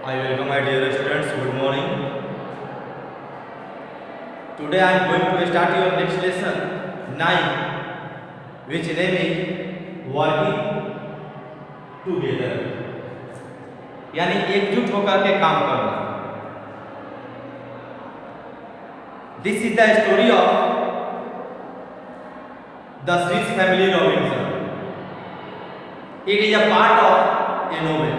I welcome my dear students. Good morning. Today I am going to start your next lesson 9, which name is working together. यानी एकजुट होकर के काम करना. This is the story of the Swiss family Robinson. It is a part of a novel.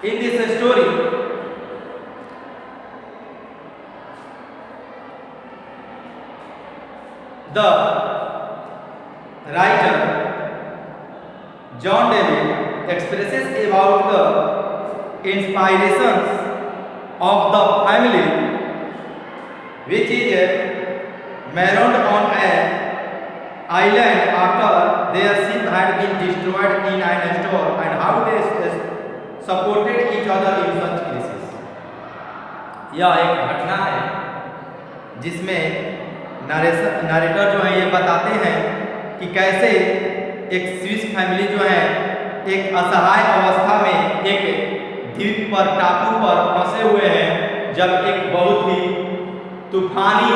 In this story, the writer John David expresses about the inspirations of the family which is marooned on an island after their ship had been destroyed in an storm, and how they supported each other in such cases. यह एक घटना है जिसमें narrator जो है ये बताते हैं कि कैसे एक स्विस फैमिली जो है एक असहाय अवस्था में एक द्वीप पर टापू पर फंसे हुए हैं, जब एक बहुत ही तूफानी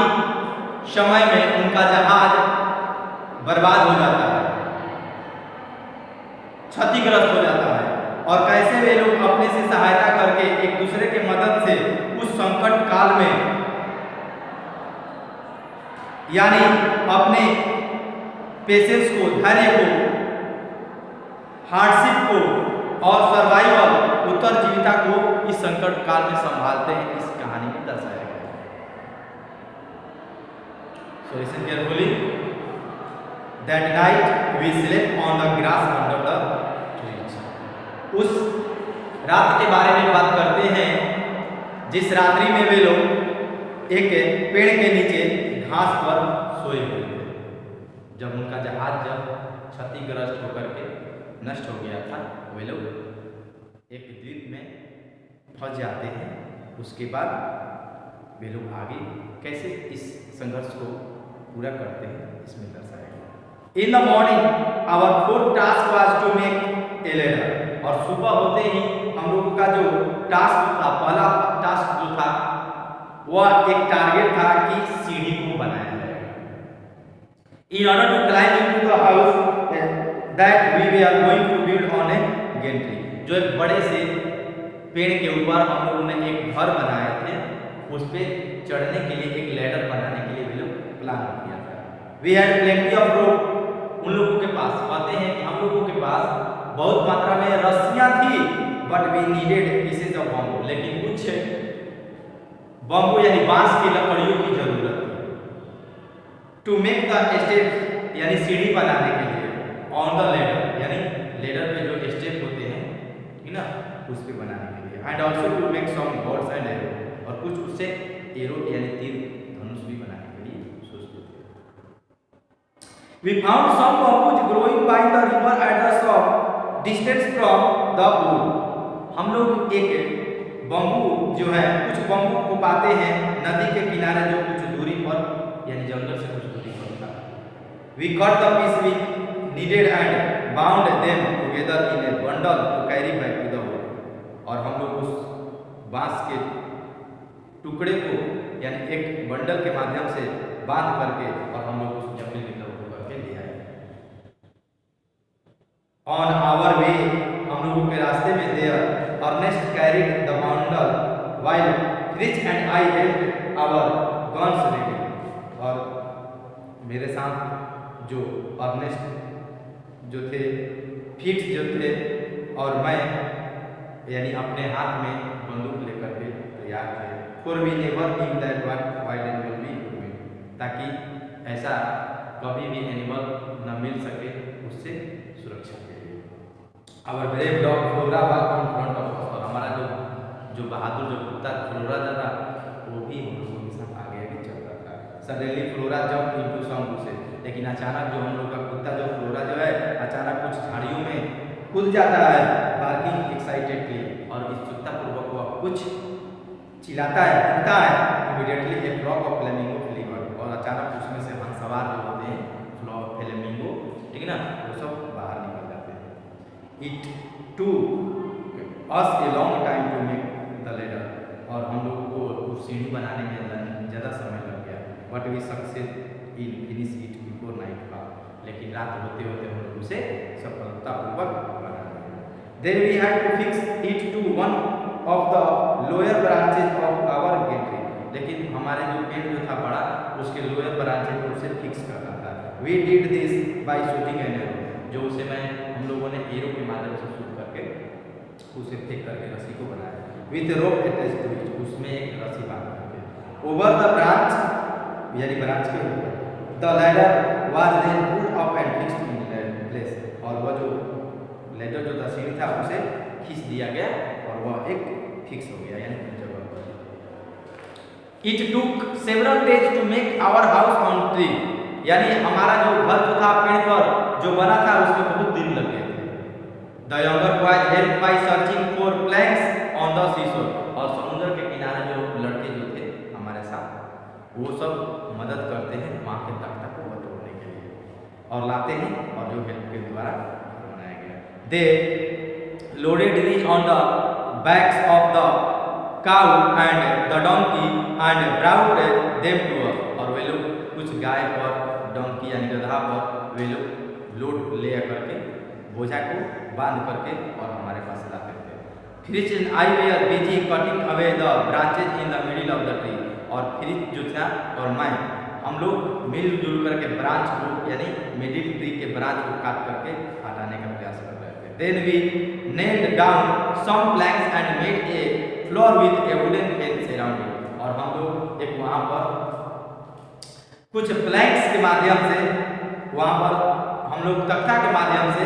समय में उनका जहाज बर्बाद हो जाता है, क्षतिग्रस्त हो जाता है, और कैसे वे लोग अपने से सहायता करके एक दूसरे के मदद से उस संकट काल में यानी अपने पेशेंस को, धैर्य को, हार्डशिप को और सर्वाइवल उत्तरजीविता को इस संकट काल में संभालते हैं. इस कहानी में दर्शाया गया है. So listen carefully. That night we slept on the grass under the trees. उस रात के बारे में बात करते हैं जिस रात्रि में वे लोग एक पेड़ के नीचे घास पर सोए हुए थे, जब उनका जहाज जब क्षतिग्रस्त होकर के नष्ट हो गया था. वे लोग एक द्वीप में फंस जाते हैं. उसके बाद वे लोग आगे कैसे इस संघर्ष को पूरा करते हैं इसमें दर्शाया गया. In the morning, our fourth task was to make a ladder. और सुबह होते ही हम लोगों का जो टास्क था, पहला टास्क जो था वह एक टारगेट था कि सीढ़ी को बनाया जाएगा. In order to climb into the house that we were going to build on a gantry. जो एक बड़े से पेड़ के ऊपर हम लोगों ने एक घर बनाए थे, उस पे चढ़ने के लिए एक लैडर बनाने के लिए भी लोग प्लान किया था. We had plenty of rope. उन लोगों के पास कहते हैं कि हम लोगों के पास बहुत मात्रा में रस्सियां थी, but we needed pieces of bamboo. लेकिन कुछ बम्बू यानी बांस की लकड़ियों की जरूरत थी. टू मेक द स्टेप यानी सीढ़ी बनाने के लिए, ऑन द लेडर यानी लेडर पे जो स्टेप होते हैं ठीक ना, उस पे बनाने के लिए. And also to make some bows and arrow, और कुछ उससे एरो यानी तीर धनुष भी बनाने के लिए सोचते थे. We found some bamboos growing by the river at the shore distance from the wood. हम लोग एक बम्बू जो है, कुछ बम्बू को पाते हैं नदी के किनारे जो कुछ दूरी पर यानी जंगल से कुछ दूरी पर था. We cut the piece we needed and bound them together in a bundle to carry back to the wood. और हम लोग उस बांस के टुकड़े को यानी एक बंडल के माध्यम से बांध करके और हम लोग उस जंगल की तरफ होकर ले आए. On our way, हम लोगों के रास्ते में there, Ernest carried the bundle while Rich and I held our guns ready. और मेरे साथ जो अर्नेस्ट जो थे, फिट जो थे, और मैं यानी अपने हाथ में बंदूक लेकर के तैयार थे. For we never knew that what wild animal we would meet. ताकि ऐसा कभी भी एनिमल न मिल सके उससे सुरक्षा के लिए. Our brave dog Flora was in front of us. और हमारा जो बहादुर जो कुत्ता फ्लोरा था वो भी हम लोगों के साथ आगे आगे चल रहा था. Suddenly Flora jumped into some bushes. लेकिन अचानक जो हम लोग का कुत्ता जो फ्लोरा जो है अचानक कुछ झाड़ियों में कूद जाता है, बार्किंग एक्साइटेडली, और उत्सुकता पूर्वक वह कुछ चिल्लाता है, कूदता है. इमीडिएटली एक फ्लॉक ऑफ फ्लेमिंगो फ्लीवर, और अचानक उसमें से हंसवार जो होते हैं फ्लेमिंगो, ठीक है ना, वो सब बाहर निकल जाते हैं. It too us a long time to make the ladder, और हम लोग को उस सीढ़ी बनाने में ज़्यादा समय लग गया, but we success in finish it before night fall, लेकिन रात होते होते हम लोग उसे सफलतापूर्वक बना लिया। Then we had to fix it to one of the lower branches of our गेटरी, लेकिन हमारे जो पेड़ जो था बड़ा, उसके लोअर ब्रांचेज को उसे फिक्स करना था। We did this by shooting an arrow, जो उसे हम लोगों ने एरो के माध्यम से शूट करके उसे फेंक करके रस्सी को बनाया, with rope attached to it, उसमें एक रस्सी बांध करके। ओवर द ब्रांच, यानी ब्रांच के ऊपर, the ladder was then put up and fixed in place, और वह जो लैडर जो था सीढ़ी था उसे खींच दिया गया और वह एक फिक्स हो गया, यानी जगह पर। It took several days to make our house on tree, यानी हमारा जो घर जो था पेड़ पर जो बना था उसमें बहुत दिन लग गए थे। The younger boy help by searching for planks on the seashore, और समुद्र के किनारे जो लड़के जो थे हमारे साथ, वो सब मदद करते हैं वहाँ के तख्ता को बटोरने के लिए, और लाते हैं, और जो हेल्प के द्वारा बनाया गया। They loaded these on the backs of the cow and the donkey and brought them to us, और वे लोग कुछ गाय पर, डोंकी यानी गधा पर वे लोग लोड ले करके बोझा को बांध करके और हमारे पास लाते थे। Fritz and I were busy cutting away the branches in the middle of the tree, और फ्रिज जो था और मैं, हम लोग मिलजुल करके ब्रांच को, यानी मिडिल ट्री के ब्रांच को काट करके हटाने का प्रयास कर रहे थे। Then we nailed down some planks and made a floor with a wooden fence around it, और हम लोग एक वहाँ पर कुछ प्लैंक्स के माध्यम से, वहाँ पर हम लोग तख्ता के माध्यम से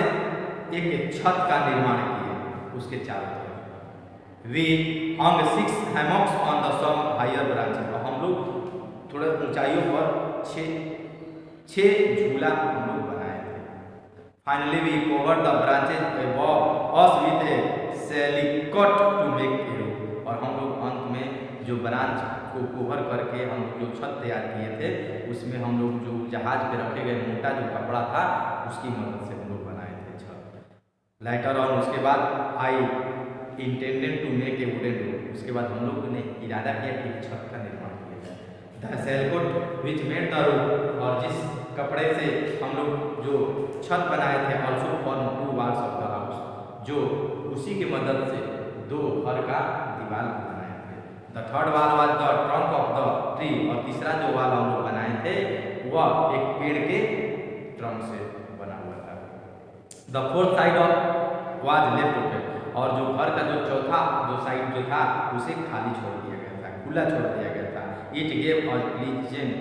एक छत का निर्माण किए उसके चारों तरफ। We hung 6 hammocks on the some higher branches, और हम लोग थोड़े ऊंचाइयों पर छः झूला हम लोग बनाए थे। Finally we cover the branches above us with a sailcloth to make a roof, और हम लोग अंत में जो ब्रांच को कवर करके हम जो छत तैयार किए थे उसमें हम लोग जो जहाज पे रखे गए मोटा जो कपड़ा था उसकी मदद से हम लोग बनाए थे छत। लाइटर ऑन, उसके बाद I intended to make a wooden roof, उसके बाद हम लोग ने इरादा किया कि छत का निर्माण किया जाए। The sailcloth which made the roof, और जिस कपड़े से हम लोग जो छत बनाए थे, also form 2 walls of the house, जो उसी की मदद से 2 घर का दीवार बनाए थे। द थर्ड वाल was the trunk of the tree, और तीसरा जो वाल हम लोग बनाए थे वह एक पेड़ के ट्रंक से बना हुआ था। The fourth side of was left open, और जो घर का जो चौथा जो साइड जो था उसे खाली छोड़ दिया गया था, खुला छोड़ दिया गया था। It gave us pleasant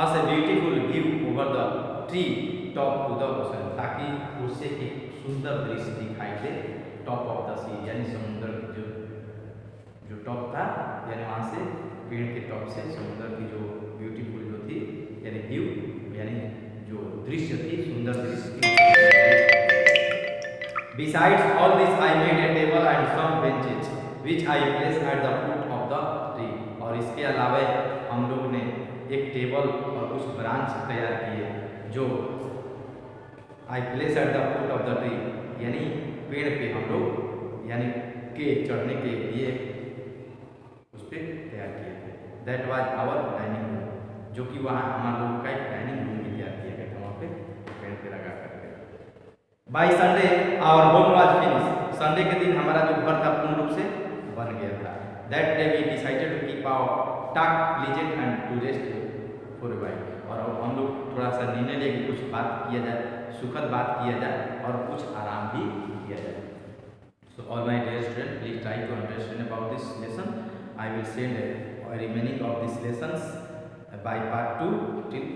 us a beautiful view over the tree top to the ocean, ताकि उससे एक सुंदर दृश्य दिखाई दे टॉप ऑफ द सी, यानी समुद्र की जो टॉप था, यानी वहाँ से पेड़ के टॉप से समुद्र की जो ब्यूटीफुल जो थी, यानी व्यू, यानी जो दृश्य थी, सुंदर दृश्य। Besides all this, I made a table and some benches, which I placed at the foot of the tree, और इसके अलावा हम लोग ने एक टेबल और कुछ ब्रांच तैयार किए जो I placed at the foot of the tree, यानी पेड़ पे हम लोग यानी के चढ़ने के लिए उस पर तैयार किए थे। That was our dining room, जो कि वहाँ हमारे लोग का एक डाइनिंग रूम भी तैयार किया गया था, वहाँ पे पेड़ पे लगा करके। By Sunday our home was finish, Sunday के दिन हमारा जो घर था पूर्ण रूप से बन गया था। That day we decided to keep our talk pleasant and to rest for a while, और हम लोग थोड़ा सा निर्णय लेके कुछ बात किया जाए, सुखद बात किया जाए और कुछ आराम भी किया जाए। So all my dear students, please try to understand about this lesson. I will send remaining of these lessons by part 2 till